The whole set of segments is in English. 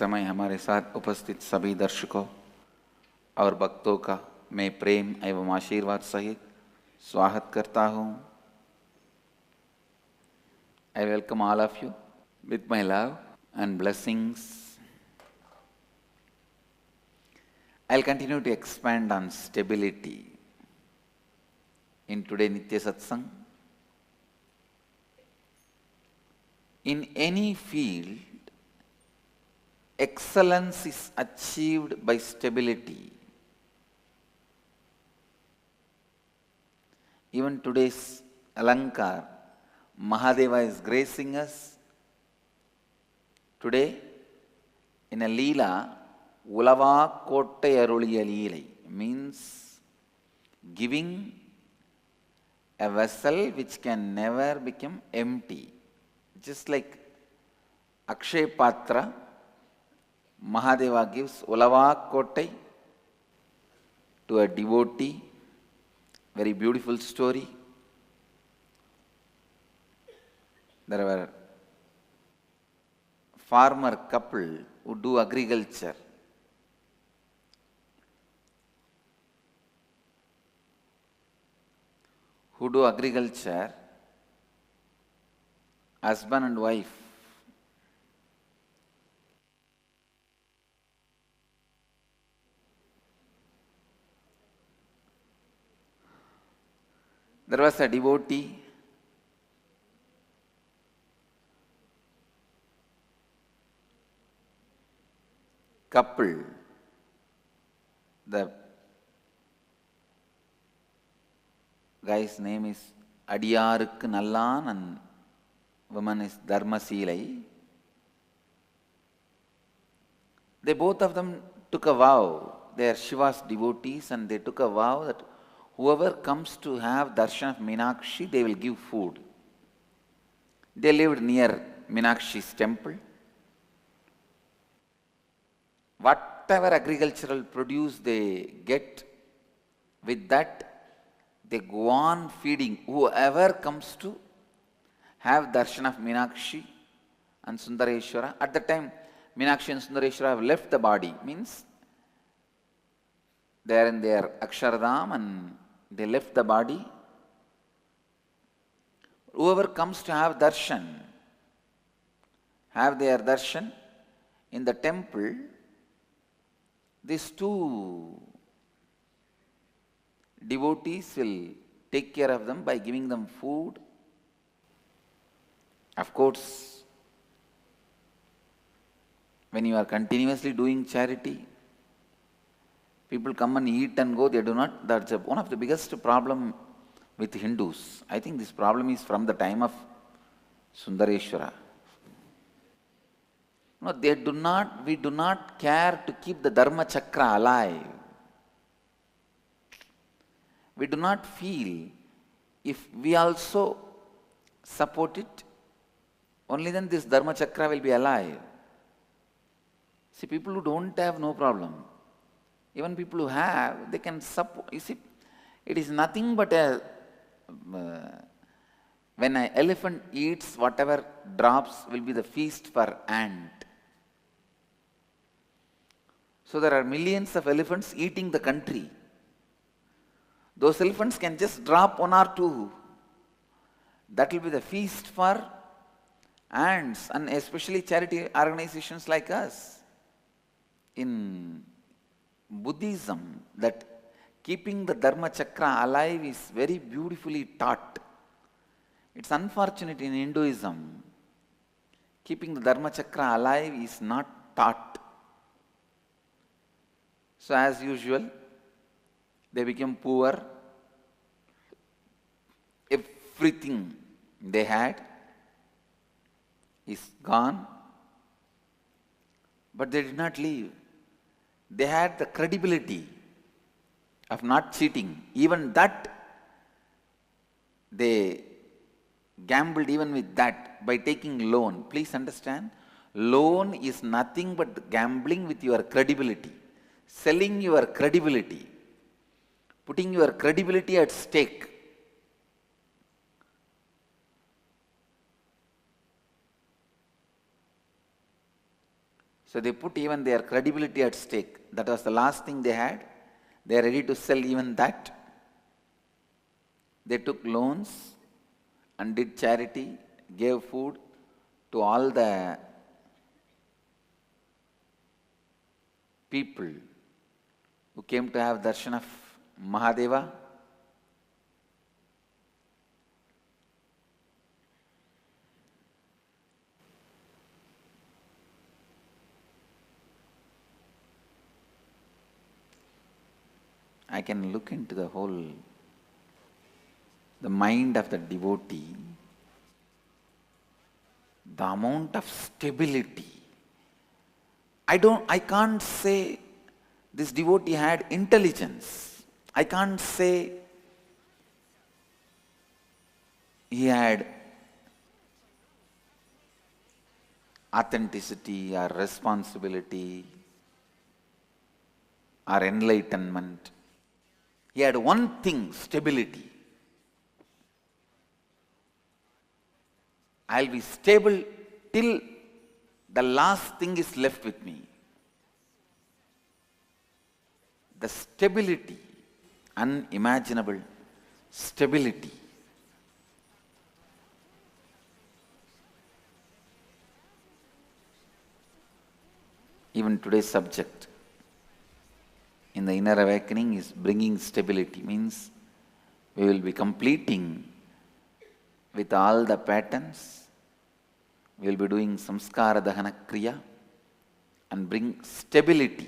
समय हमारे साथ उपस्थित सभी दर्शकों और भक्तों का मैं प्रेम एवं आशीर्वाद सहित स्वागत करता हूँ. I welcome all of you with my love and blessings. I'll continue to expand on stability in today's Nithya Satsangh. In any field, excellence is achieved by stability. Even today's alankara, MahaDeva is gracing us today in a leela, Ulavaa Koattai Aruliya Leelai, means giving a vessel which can never become empty. Just like Akshay Patra, MahaDeva gives Ulavaa Koattai to a devotee. Very beautiful story. There were farmer couple who do agriculture. Husband and wife. There was a devotee couple. The guy's name is Adiyarukku Nallan and woman is Dharmasilai. They both of them took a vow. They are Shiva's devotees and they took a vow that whoever comes to have Darhsan of Meenakshi, they will give food. They lived near Meenakshi's temple. Whatever agricultural produce they get, with that they go on feeding whoever comes to have Darhsan of Meenakshi and Sundareshwara. At the time, Meenakshi and Sundareshwara have left the body, means they are in their Aksharadham and they left the body. Whoever comes to have darshan, have their darshan in the temple, these two devotees will take care of them by giving them food. Of course, when you are continuously doing charity, people come and eat and go, they do not. That's one of the biggest problem with Hindus. I think this problem is from the time of Sundareshwara. No, we do not care to keep the Dharma Chakra alive. We do not feel if we also support it, only then this Dharma Chakra will be alive. See, people who don't have, no problem. Even people who have, they can support. You see, it is nothing but a, when an elephant eats, whatever drops will be the feast for ant. So there are millions of elephants eating the country. Those elephants can just drop one or two. That will be the feast for ants, and especially charity organizations like us. In Buddhism, that keeping the Dharma Chakra alive is very beautifully taught. It's unfortunate in Hinduism, keeping the Dharma Chakra alive is not taught. So as usual, they became poor. Everything they had is gone. But they did not leave. They had the credibility of not cheating. Even that, they gambled even with that by taking loan. Please understand, loan is nothing but gambling with your credibility. Selling your credibility. Putting your credibility at stake. So they put even their credibility at stake. That was the last thing they had. They are ready to sell even that. They took loans and did charity, gave food to all the people who came to have darshan of MahaDeva. I can look into the mind of the devotee, the amount of stability. I can't say this devotee had intelligence. I can't say he had authenticity or responsibility or enlightenment. He had one thing, stability. I'll be stable till the last thing is left with me. The stability, unimaginable stability. Even today's subject in the inner awakening is bringing stability, means we will be completing with all the patterns. We will be doing samskara dahana kriya and bring stability.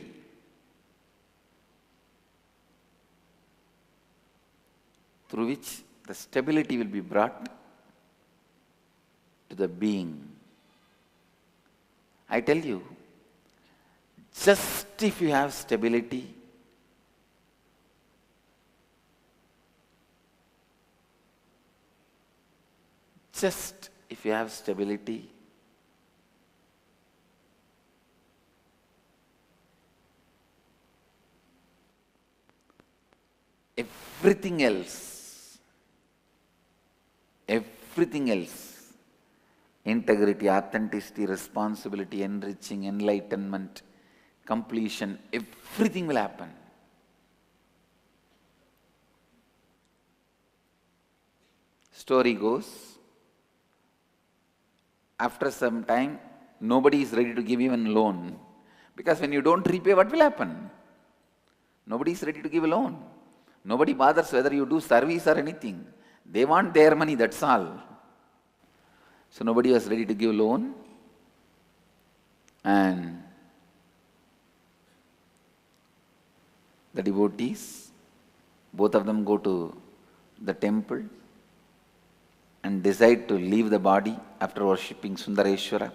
Through which the stability will be brought to the being. I tell you, just if you have stability, everything else, integrity, authenticity, responsibility, enriching, enlightenment, completion, everything will happen. Story goes, after some time, nobody is ready to give even loan. Because when you don't repay, what will happen? Nobody is ready to give a loan. Nobody bothers whether you do service or anything. They want their money, that's all. So nobody was ready to give loan. And the devotees, both of them go to the temple and decide to leave the body after worshipping Sundareshwara.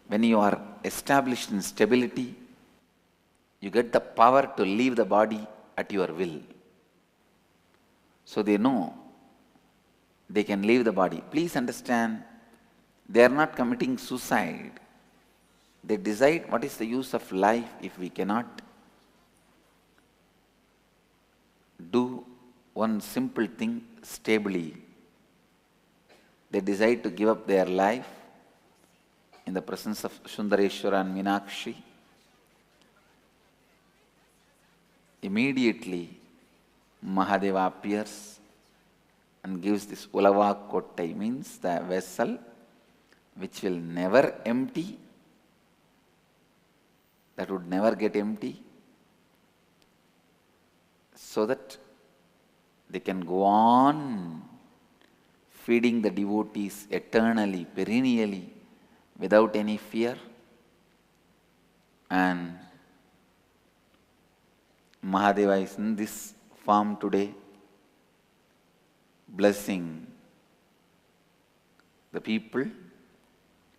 When you are established in stability, you get the power to leave the body at your will. So they know they can leave the body. Please understand, they are not committing suicide. They decide what is the use of life if we cannot do one simple thing stably. They decide to give up their life in the presence of Sundareshwara and Meenakshi. Immediately, MahaDeva appears and gives this Ulavaa Koattai, means the vessel which will never empty, that would never get empty, so that they can go on feeding the devotees eternally, perennially, without any fear. And MahaDeva is in this form today, blessing the people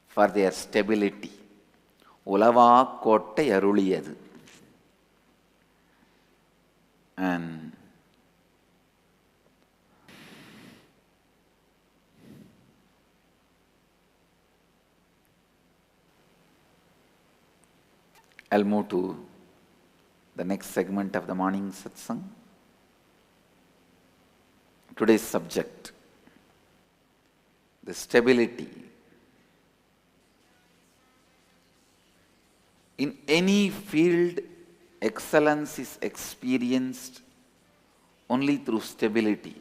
for their stability. Ulavaa Koattai Aruliya Leelai. And I'll move to the next segment of the morning satsang. Today's subject, the stability. In any field, excellence is experienced only through stability.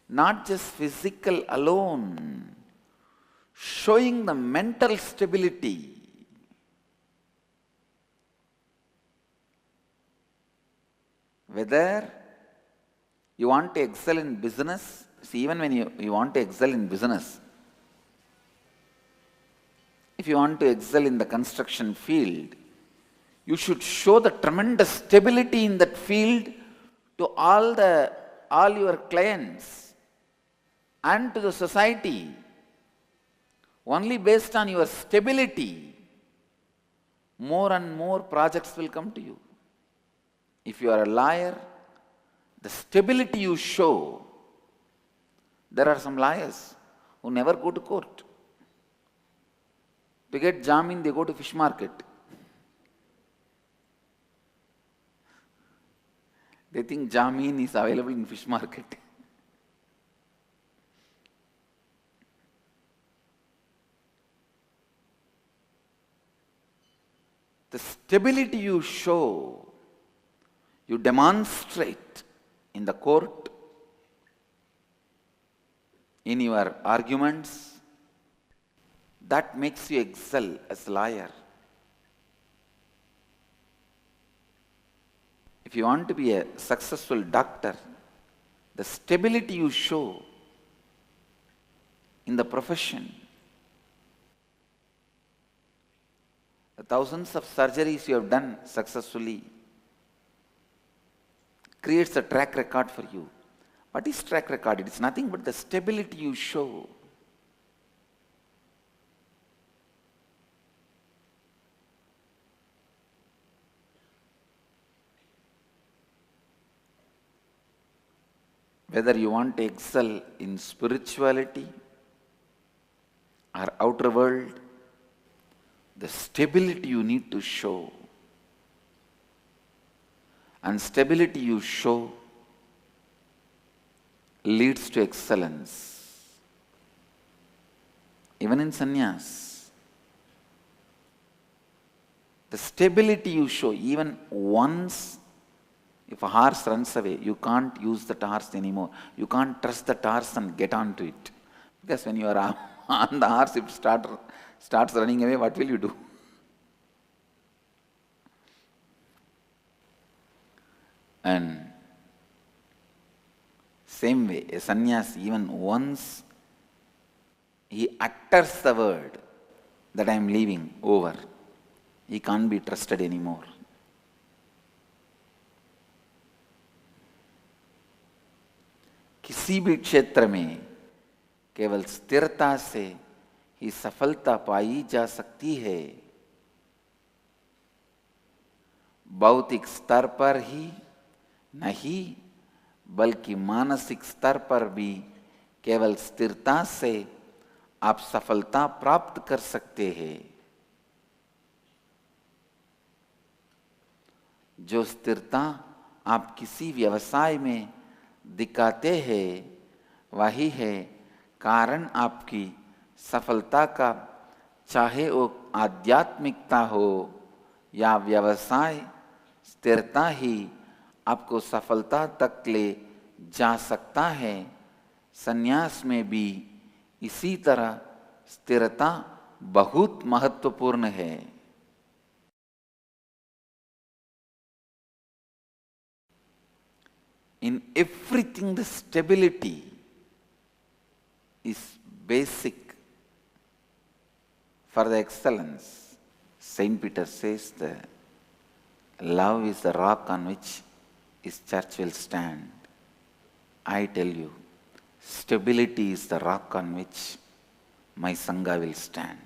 Not just physical alone, showing the mental stability. Whether you want to excel in business, see, even when you want to excel in business, if you want to excel in the construction field, you should show the tremendous stability in that field to all your clients and to the society. Only based on your stability, more and more projects will come to you. If you are a lawyer, the stability you show, there are some lawyers who never go to court. To get jamin, they go to fish market. They think jamin is available in fish market. The stability you show, you demonstrate in the court, in your arguments, that makes you excel as a lawyer. If you want to be a successful doctor, the stability you show in the profession, the thousands of surgeries you have done successfully, creates a track record for you. What is track record? It is nothing but the stability you show. Whether you want to excel in spirituality or outer world, the stability you need to show. And stability you show leads to excellence. Even in sannyas, the stability you show, even once, if a horse runs away, you can't use that horse anymore. You can't trust that horse and get onto it. Because when you are on the horse, if it starts running away, what will you do? And same way, a sannyasi, even once he utters the word that I am leaving, over, he can't be trusted anymore. किसी भी क्षेत्र में केवल स्थिरता से ही सफलता पाई जा सकती है। भौतिक स्तर पर ही नहीं, बल्कि मानसिक स्तर पर भी केवल स्थिरता से आप सफलता प्राप्त कर सकते हैं। जो स्थिरता आप किसी व्यवसाय में दिखाते हैं, वही है कारण आपकी सफलता का, चाहे वो आध्यात्मिकता हो या व्यवसाय। स्थिरता ही आपको सफलता तक ले जा सकता है। संन्यास में भी इसी तरह स्थिरता बहुत महत्वपूर्ण है। In everything, the stability is basic for the excellence. Saint Peter says that love is the rock on which his church will stand. I tell you, stability is the rock on which my Sangha will stand.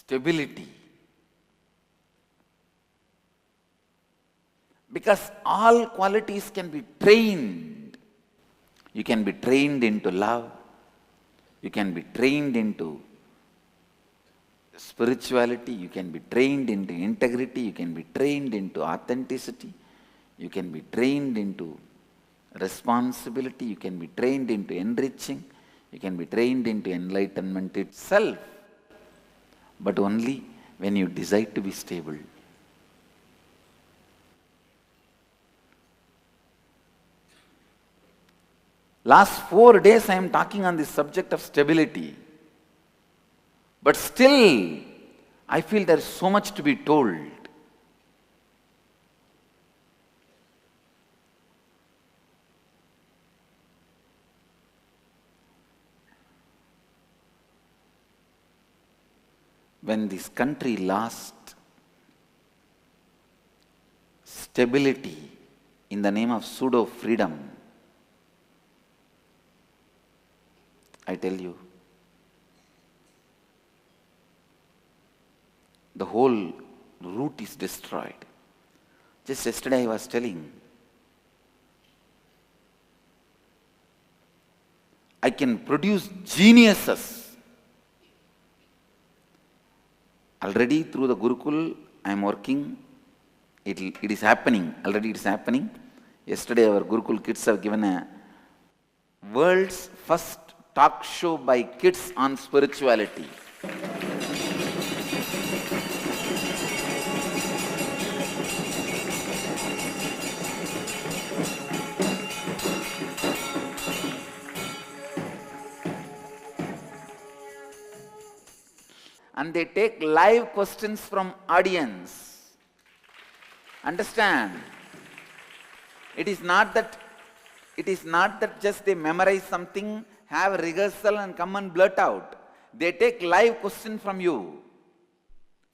Stability. Because all qualities can be trained. You can be trained into love. You can be trained into spirituality, you can be trained into integrity, you can be trained into authenticity, you can be trained into responsibility, you can be trained into enriching, you can be trained into enlightenment itself, but only when you decide to be stable. Last 4 days I am talking on the subject of stability. But still, I feel there is so much to be told. When this country lost stability in the name of pseudo-freedom, I tell you, the whole root is destroyed. Just yesterday I was telling, I can produce geniuses. Already through the Gurukul, I am working. It is happening. Already it is happening. Yesterday our Gurukul kids have given a world's first talk show by kids on spirituality. And they take live questions from audience. Understand? It is not that just they memorize something, have a rehearsal and come and blurt out. They take live questions from you,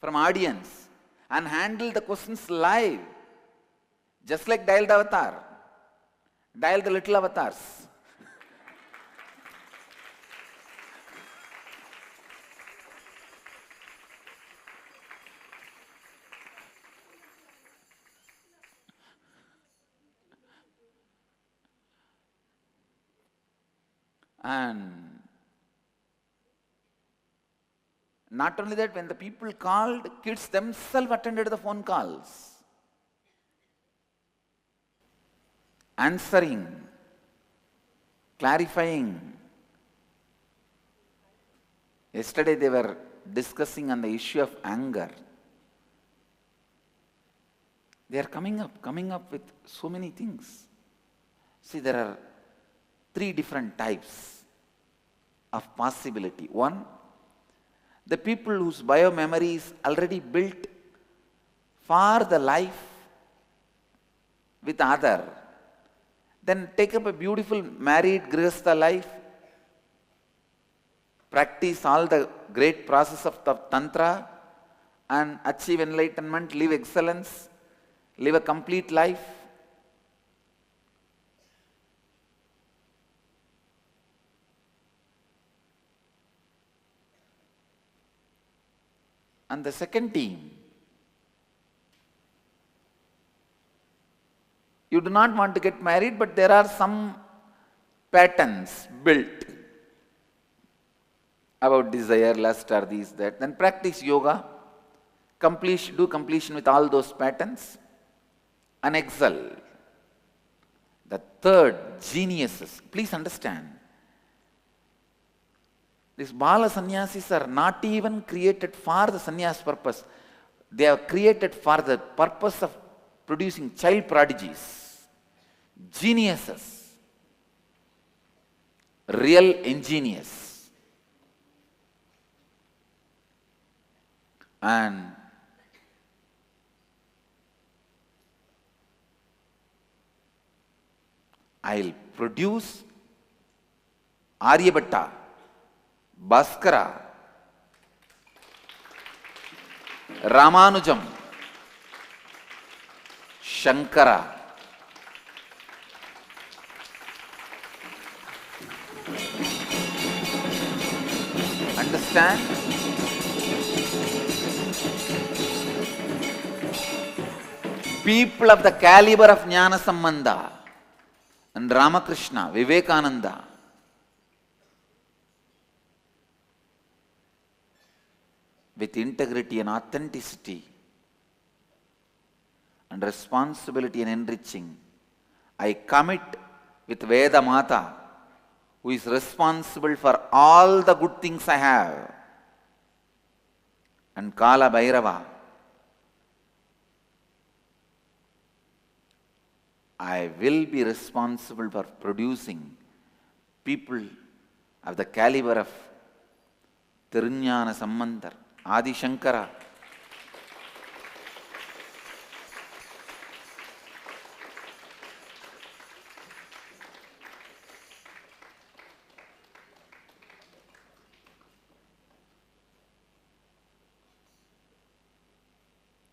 from audience, and handle the questions live. Just like dial the avatar. Dial the little avatars. And not only that, when the people called, kids themselves attended the phone calls, answering, clarifying. Yesterday they were discussing on the issue of anger. They are coming up with so many things. See, there are 3 different types of possibility. One, the people whose bio-memory is already built for the life with other, then take up a beautiful married grihastha life, practice all the great process of the tantra and achieve enlightenment, live excellence, live a complete life. And the second team, you do not want to get married, but there are some patterns built about desire, lust, or these, that. Then practice yoga, do completion with all those patterns, and excel. The third, geniuses. Please understand, these Bala sannyasis are not even created for the sannyas purpose. They are created for the purpose of producing child prodigies, geniuses, real ingenious. And I'll produce Aryabhatta, Bhaskara, Ramanujam, Shankara. Understand? People of the caliber of Jnana Sambandha and Ramakrishna, with integrity and authenticity and responsibility and enriching, I commit with Veda Mata, who is responsible for all the good things I have, and Kala Bhairava, I will be responsible for producing people of the caliber of Tirunjana Sambandar, Adi Shankara.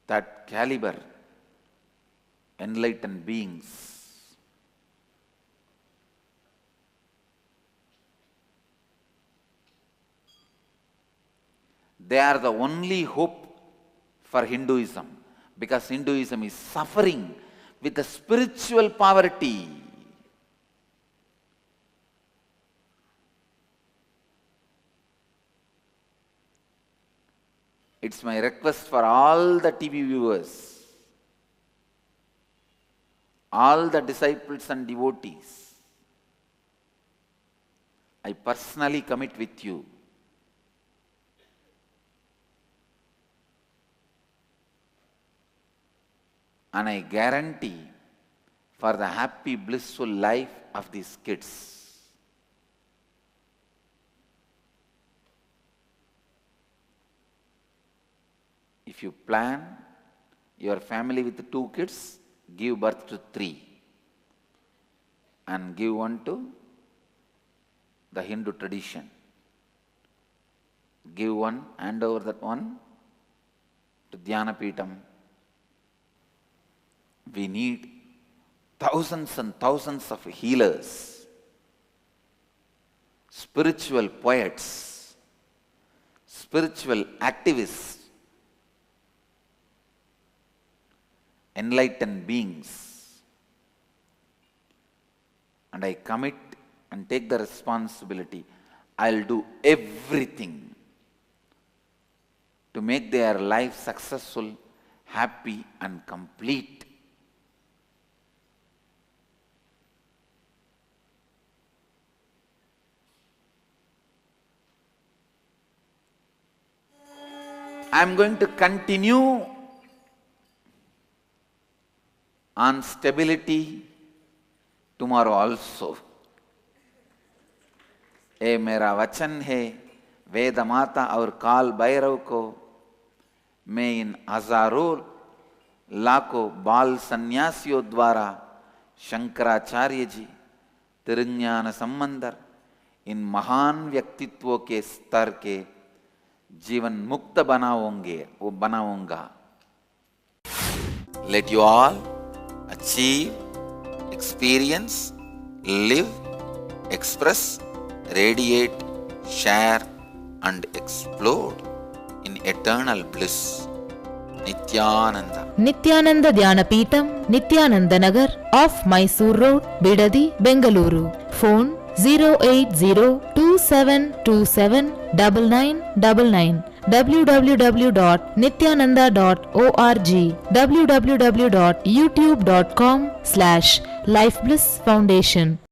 That caliber, enlightened beings. They are the only hope for Hinduism, because Hinduism is suffering with the spiritual poverty. It's my request for all the TV viewers, all the disciples and devotees. I personally commit with you and I guarantee for the happy, blissful life of these kids. If you plan your family with 2 kids, give birth to 3 and give one to the Hindu tradition. Give one, hand over that one to Dhyanapeetham. We need thousands and thousands of healers, spiritual poets, spiritual activists, enlightened beings. And I commit and take the responsibility. I'll do everything to make their life successful, happy and complete. I'm going to continue on stability tomorrow also. ये मेरा वचन है, वेद माता और काल भैरव को मैं इन हजारों लाखों बाल सन्यासियों द्वारा शंकराचार्य जी, तिरुज्ञान संबंधर, इन महान व्यक्तित्वों के स्तर के जीवन मुक्त बनाऊंगा. Let you all achieve, experience, live, express, radiate, share and explode in eternal bliss. Nithyananda. Nithyananda Dhyanapitham, Nithyananda Nagar, off Mysore Road, Bidadi, Bengaluru. Phone 08027279999. www.nithyananda.org. www.youtube.com/Life Bliss Foundation.